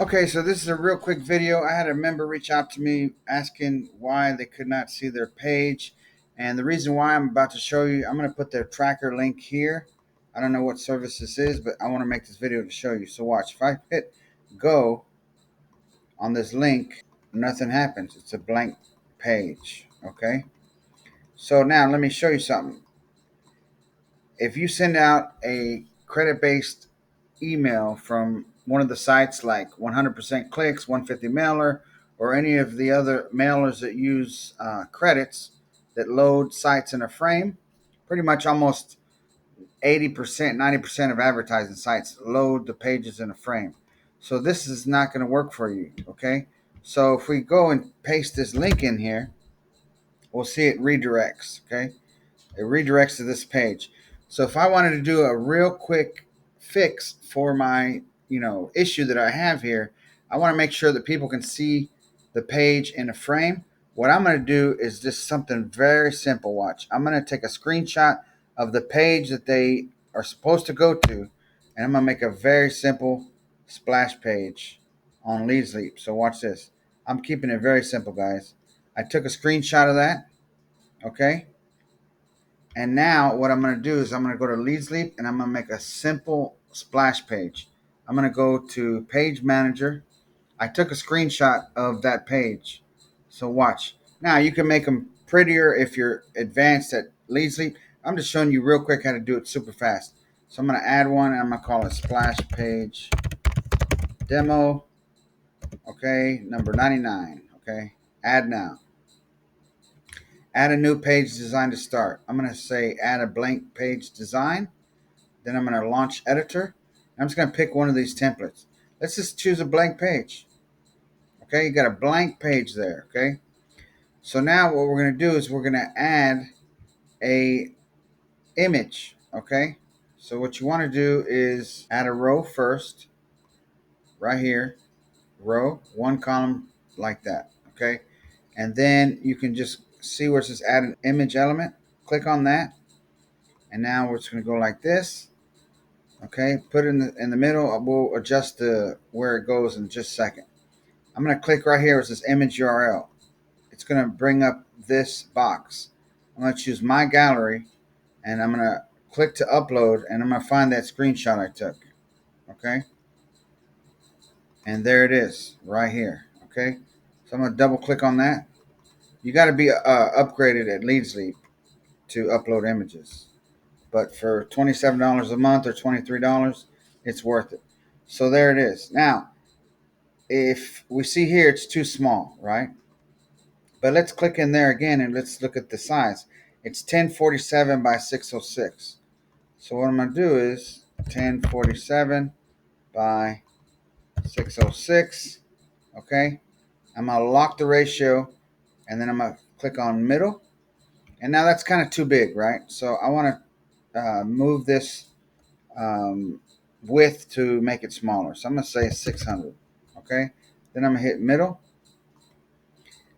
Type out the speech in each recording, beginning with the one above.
Okay, so this is a real quick video. I had a member reach out to me asking why they could not see their page. And the reason why I'm about to show you, I'm going to put their tracker link here. I don't know what service this is, but I want to make this video to show you. So watch. If I hit go on this link, nothing happens. It's a blank page. Okay. So now let me show you something. If you send out a credit-based email from one of the sites like 100% Clicks, 150 Mailer, or any of the other mailers that use credits that load sites in a frame, pretty much almost 80%, 90% of advertising sites load the pages in a frame. So this is not going to work for you, okay? So if we go and paste this link in here, we'll see it redirects, okay? It redirects to this page. So if I wanted to do a real quick fix for my, issue that I have here, I want to make sure that people can see the page in a frame. What I'm going to do is just something very simple. Watch. I'm going to take a screenshot of the page that they are supposed to go to, and I'm going to make a very simple splash page on LeadsLeap. So watch this. I'm keeping it very simple, guys. I took a screenshot of that. Okay. And now what I'm going to do is I'm going to go to LeadsLeap and I'm going to make a simple splash page. I'm going to go to Page Manager. I took a screenshot of that page. So watch. Now you can make them prettier if you're advanced at LeadsLeap. I'm just showing you real quick how to do it super fast. So I'm going to add one and I'm going to call it Splash Page Demo. Okay, number 99. Okay, add now. Add a new page design to start. I'm going to say add a blank page design. Then I'm going to launch editor. I'm just going to pick one of these templates. Let's just choose a blank page. Okay, you got a blank page there. Okay, so now what we're going to do is we're going to add a image. Okay, so what you want to do is add a row first, right here, row, one column like that. Okay, and then you can just see where it says add an image element. Click on that, and now we're just going to go like this. Okay, put it in the middle. We'll adjust the where it goes in just a second. I'm going to click right here. It says image URL. It's going to bring up this box. I'm going to choose my gallery, and I'm going to click to upload, and I'm going to find that screenshot I took. Okay, and there it is right here. Okay, so I'm going to double click on that. You got to be upgraded at LeadsLeap to upload images, but for $27 a month or $23, it's worth it. So there it is. Now, if we see here, it's too small, right? But let's click in there again and let's look at the size. It's 1047 by 606. So what I'm going to do is 1047 by 606. Okay. I'm going to lock the ratio and then I'm going to click on middle. And now that's kind of too big, right? So I want to move this width to make it smaller. So I'm going to say 600. Okay. Then I'm going to hit middle.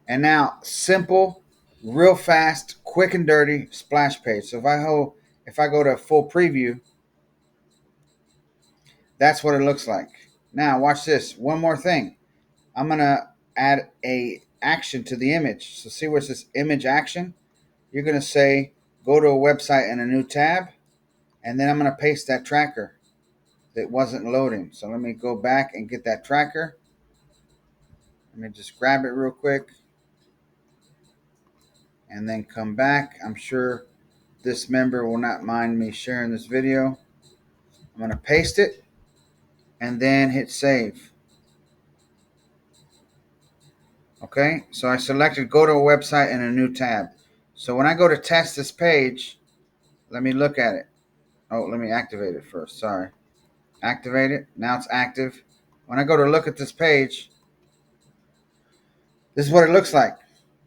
And now, simple, real fast, quick and dirty splash page. So if I go to full preview, that's what it looks like. Now, watch this. One more thing. I'm gonna add a action to the image. So see where it says image action? You're gonna say go to a website in a new tab, and then I'm gonna paste that tracker that wasn't loading. So let me go back and get that tracker. Let me just grab it real quick and then come back. I'm sure this member will not mind me sharing this video. I'm going to paste it and then hit save. Okay, so I selected go to a website in a new tab. So when I go to test this page, let me look at it. Oh, let me activate it first. Sorry. Activate it. Now it's active. When I go to look at this page, this is what it looks like.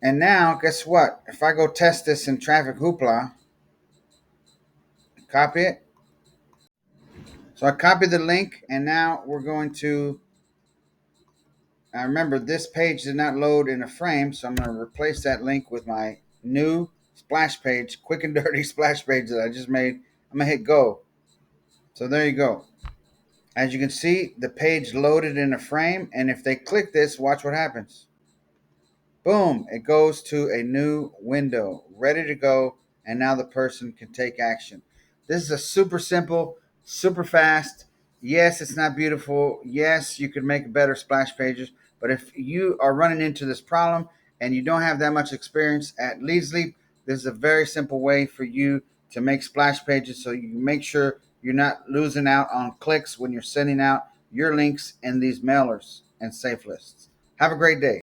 And now, guess what? If I go test this in Traffic Hoopla, copy it. So I copied the link, and now we're going to now remember, this page did not load in a frame, so I'm going to replace that link with my new splash page, quick and dirty splash page that I just made. I'm going to hit go. So there you go. As you can see, the page loaded in a frame, and if they click this, watch what happens. Boom, it goes to a new window, ready to go, and now the person can take action. This is a super simple, super fast. Yes, it's not beautiful. Yes, you could make better splash pages, but if you are running into this problem and you don't have that much experience at LeadsLeap, this is a very simple way for you to make splash pages so you make sure you're not losing out on clicks when you're sending out your links in these mailers and safe lists. Have a great day.